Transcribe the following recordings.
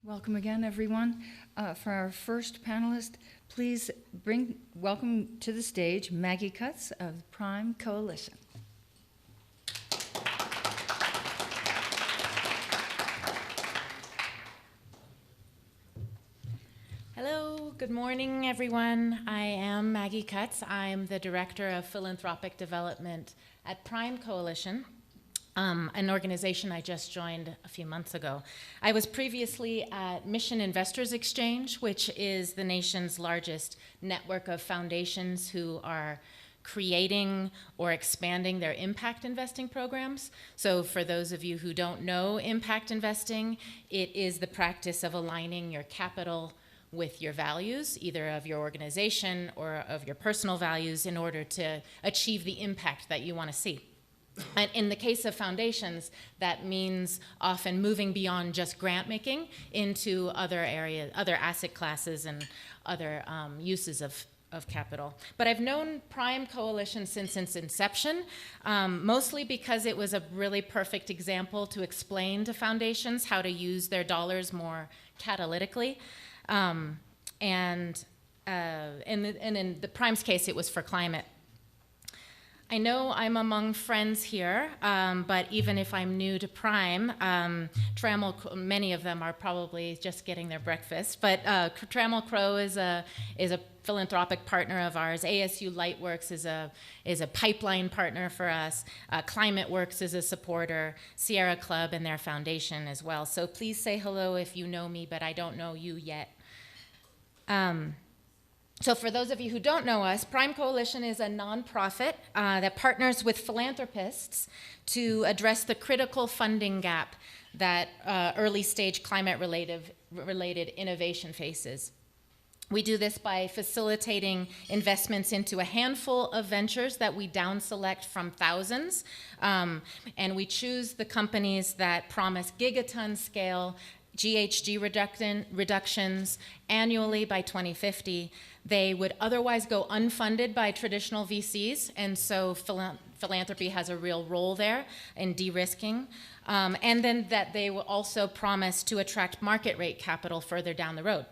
Welcome again, everyone. For our first panelist, please welcome to the stage Maggie Cutts of Prime Coalition. Hello, good morning, everyone. I am Maggie Cutts. I'm the Director of Philanthropic Development at Prime Coalition, an organization I just joined a few months ago. I was previously at Mission Investors Exchange, which is the nation's largest network of foundations who are creating or expanding their impact investing programs. So for those of you who don't know impact investing, it is the practice of aligning your capital with your values, either of your organization or of your personal values, in order to achieve the impact that you want to see. And in the case of foundations, that means often moving beyond just grant making into other areas, other asset classes and other uses of capital. But I've known Prime Coalition since its inception, mostly because it was a really perfect example to explain to foundations how to use their dollars more catalytically. And in the Prime's case, it was for climate. I know I'm among friends here, but even if I'm new to Prime, many of them are probably just getting their breakfast, but Trammell Crow is a philanthropic partner of ours. ASU Lightworks is a pipeline partner for us. Climate Works is a supporter. Sierra Club and their foundation as well. So please say hello if you know me, but I don't know you yet. So for those of you who don't know us, Prime Coalition is a nonprofit that partners with philanthropists to address the critical funding gap that early stage climate-related innovation faces. We do this by facilitating investments into a handful of ventures that we down select from thousands. And we choose the companies that promise gigaton scale GHG reductions annually by 2050. They would otherwise go unfunded by traditional VCs, and so philanthropy has a real role there in de-risking. And then that they will also promise to attract market rate capital further down the road.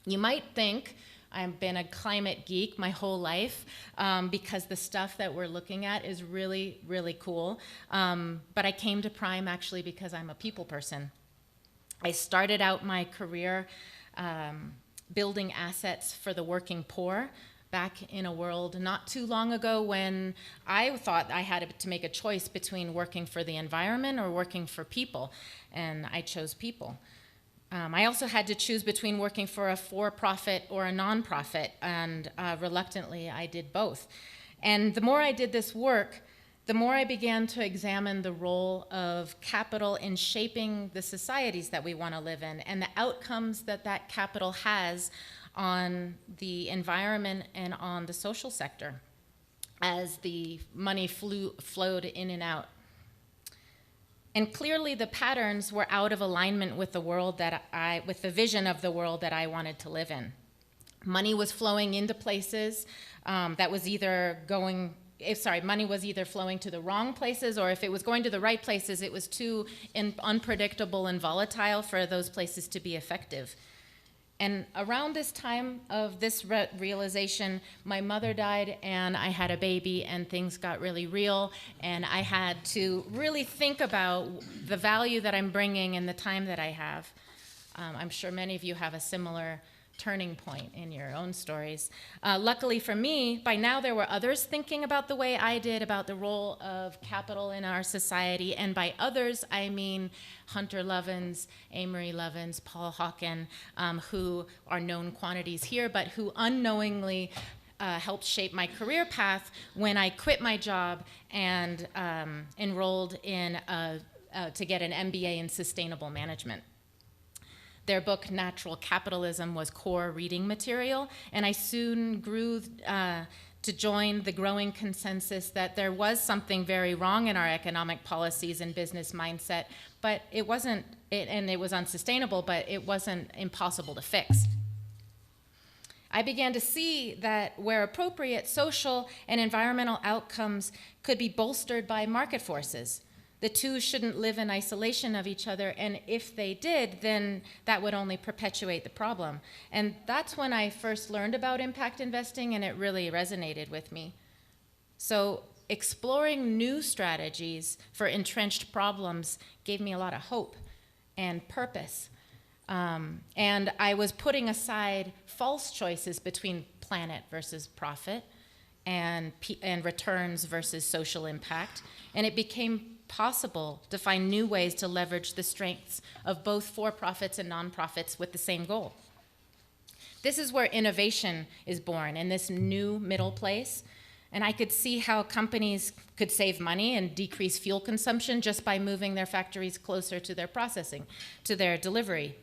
You might think I've been a climate geek my whole life because the stuff that we're looking at is really, really cool. But I came to Prime actually because I'm a people person. I started out my career building assets for the working poor back in a world not too long ago when I thought I had to make a choice between working for the environment or working for people, and I chose people. I also had to choose between working for a for-profit or a non-profit, and reluctantly I did both. And the more I did this work, the more I began to examine the role of capital in shaping the societies that we want to live in and the outcomes that that capital has on the environment and on the social sector as the money flowed in and out. And clearly the patterns were out of alignment with with the vision of the world that I wanted to live in. Money was flowing into places money was either flowing to the wrong places, or if it was going to the right places, it was too unpredictable and volatile for those places to be effective. And around this time of this realization, my mother died and I had a baby and things got really real, and I had to really think about the value that I'm bringing and the time that I have. I'm sure many of you have a similar turning point in your own stories. Luckily for me, by now there were others thinking about the way I did about the role of capital in our society, and by others I mean Hunter Lovins, Amory Lovins, Paul Hawken, who are known quantities here, but who unknowingly helped shape my career path when I quit my job and enrolled in to get an MBA in sustainable management. Their book, Natural Capitalism, was core reading material, and I soon grew to join the growing consensus that there was something very wrong in our economic policies and business mindset, but it was unsustainable, but it wasn't impossible to fix. I began to see that where appropriate, social and environmental outcomes could be bolstered by market forces. The two shouldn't live in isolation of each other, and if they did, then that would only perpetuate the problem. And that's when I first learned about impact investing, and it really resonated with me. So exploring new strategies for entrenched problems gave me a lot of hope and purpose. And I was putting aside false choices between planet versus profit and returns versus social impact, and it became possible to find new ways to leverage the strengths of both for-profits and nonprofits with the same goal. This is where innovation is born, in this new middle place, and I could see how companies could save money and decrease fuel consumption just by moving their factories closer to their processing, to their delivery.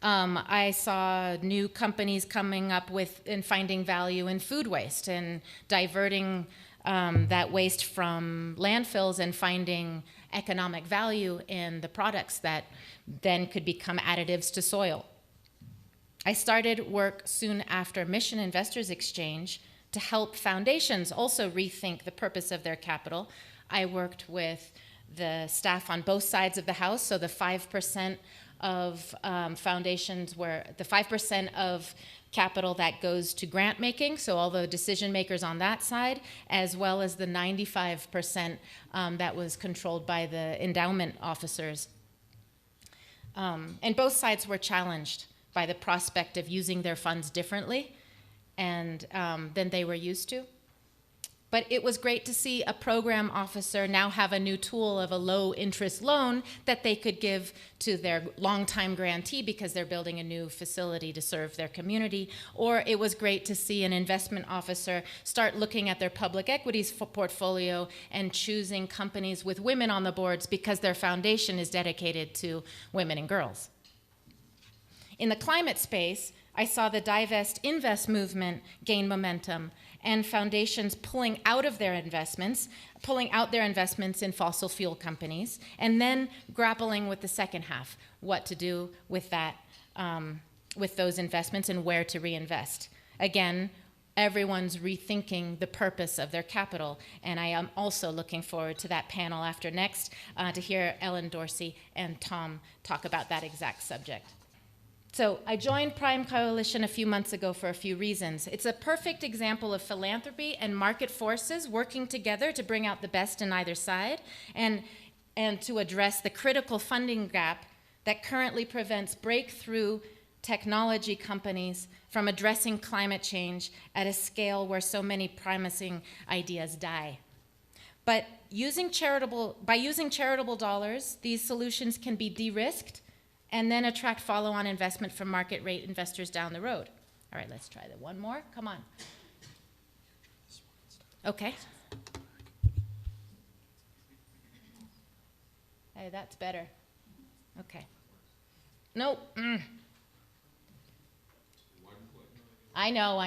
I saw new companies coming up with and finding value in food waste and diverting that waste from landfills and finding economic value in the products that then could become additives to soil. I started work soon after Mission Investors Exchange to help foundations also rethink the purpose of their capital. I worked with the staff on both sides of the house, so the 5% of foundations where the 5% of capital that goes to grant making, so all the decision makers on that side, as well as the 95% that was controlled by the endowment officers. And both sides were challenged by the prospect of using their funds differently and than they were used to. But it was great to see a program officer now have a new tool of a low interest loan that they could give to their longtime grantee because they're building a new facility to serve their community. Or it was great to see an investment officer start looking at their public equities portfolio and choosing companies with women on the boards because their foundation is dedicated to women and girls. In the climate space, I saw the divest invest movement gain momentum and foundations pulling out their investments in fossil fuel companies, and then grappling with the second half, what to do with that, with those investments and where to reinvest. Again, everyone's rethinking the purpose of their capital, and I am also looking forward to that panel after next to hear Ellen Dorsey and Tom talk about that exact subject. So I joined Prime Coalition a few months ago for a few reasons. It's a perfect example of philanthropy and market forces working together to bring out the best in either side and to address the critical funding gap that currently prevents breakthrough technology companies from addressing climate change at a scale where so many promising ideas die. But by using charitable dollars, these solutions can be de-risked and then attract follow-on investment from market rate investors down the road. All right, let's try that one more. Come on. Okay. Hey, that's better. Okay. Nope. I know.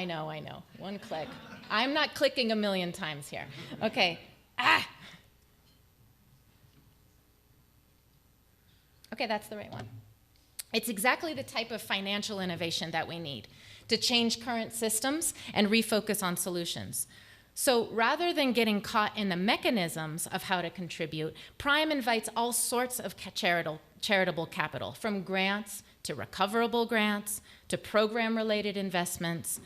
One click. I'm not clicking a million times here. Okay. Okay, that's the right one. It's exactly the type of financial innovation that we need to change current systems and refocus on solutions. So rather than getting caught in the mechanisms of how to contribute, Prime invites all sorts of charitable capital, from grants to recoverable grants to program-related investments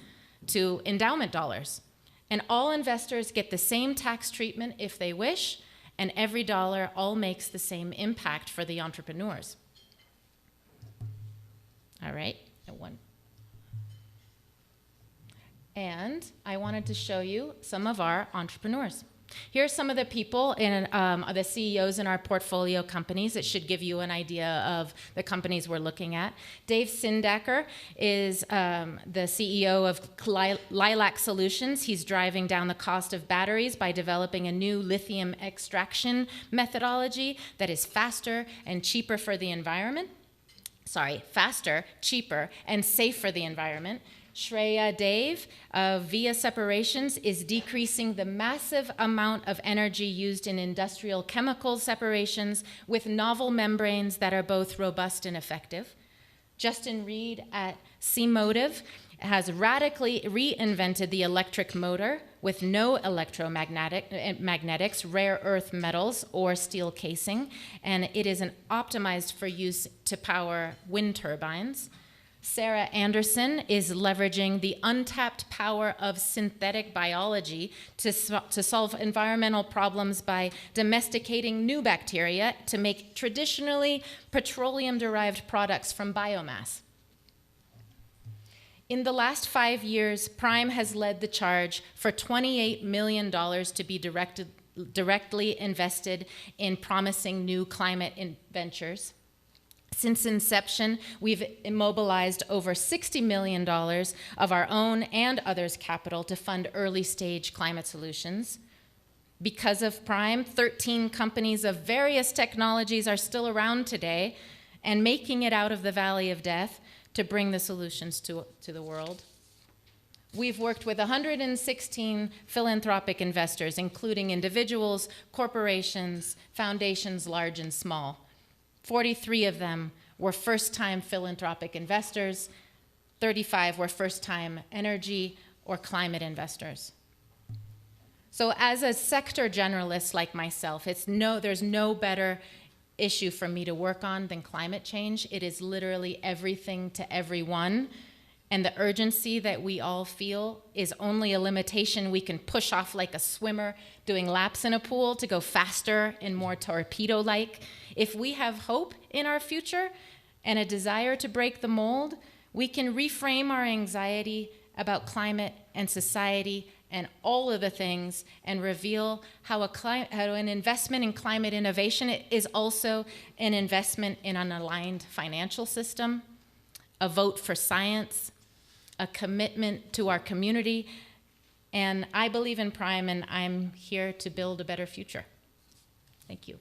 to endowment dollars. And all investors get the same tax treatment if they wish, and every dollar all makes the same impact for the entrepreneurs. All right, and I wanted to show you some of our entrepreneurs. Here are some of the people, the CEOs in our portfolio companies. It should give you an idea of the companies we're looking at. Dave Sindacker is the CEO of Lilac Solutions. He's driving down the cost of batteries by developing a new lithium extraction methodology that is faster, cheaper, and safe for the environment. Shreya Dave of Via Separations is decreasing the massive amount of energy used in industrial chemical separations with novel membranes that are both robust and effective. Justin Reed at C-Motive has radically reinvented the electric motor with no magnetics, rare earth metals, or steel casing, and it is optimized for use to power wind turbines. Sarah Anderson is leveraging the untapped power of synthetic biology to solve environmental problems by domesticating new bacteria to make traditionally petroleum-derived products from biomass. In the last 5 years, Prime has led the charge for $28 million to be directly invested in promising new climate ventures. Since inception, we've immobilized over $60 million of our own and others' capital to fund early-stage climate solutions. Because of Prime, 13 companies of various technologies are still around today and making it out of the valley of death to bring the solutions to the world. We've worked with 116 philanthropic investors, including individuals, corporations, foundations large and small. 43 of them were first-time philanthropic investors, 35 were first-time energy or climate investors. So as a sector generalist like myself, there's no better issue for me to work on than climate change. It is literally everything to everyone, and the urgency that we all feel is only a limitation we can push off like a swimmer doing laps in a pool to go faster and more torpedo-like. If we have hope in our future and a desire to break the mold, we can reframe our anxiety about climate and society and all of the things and reveal how an investment in climate innovation is also an investment in an aligned financial system, a vote for science, a commitment to our community, and I believe in Prime, and I'm here to build a better future. Thank you.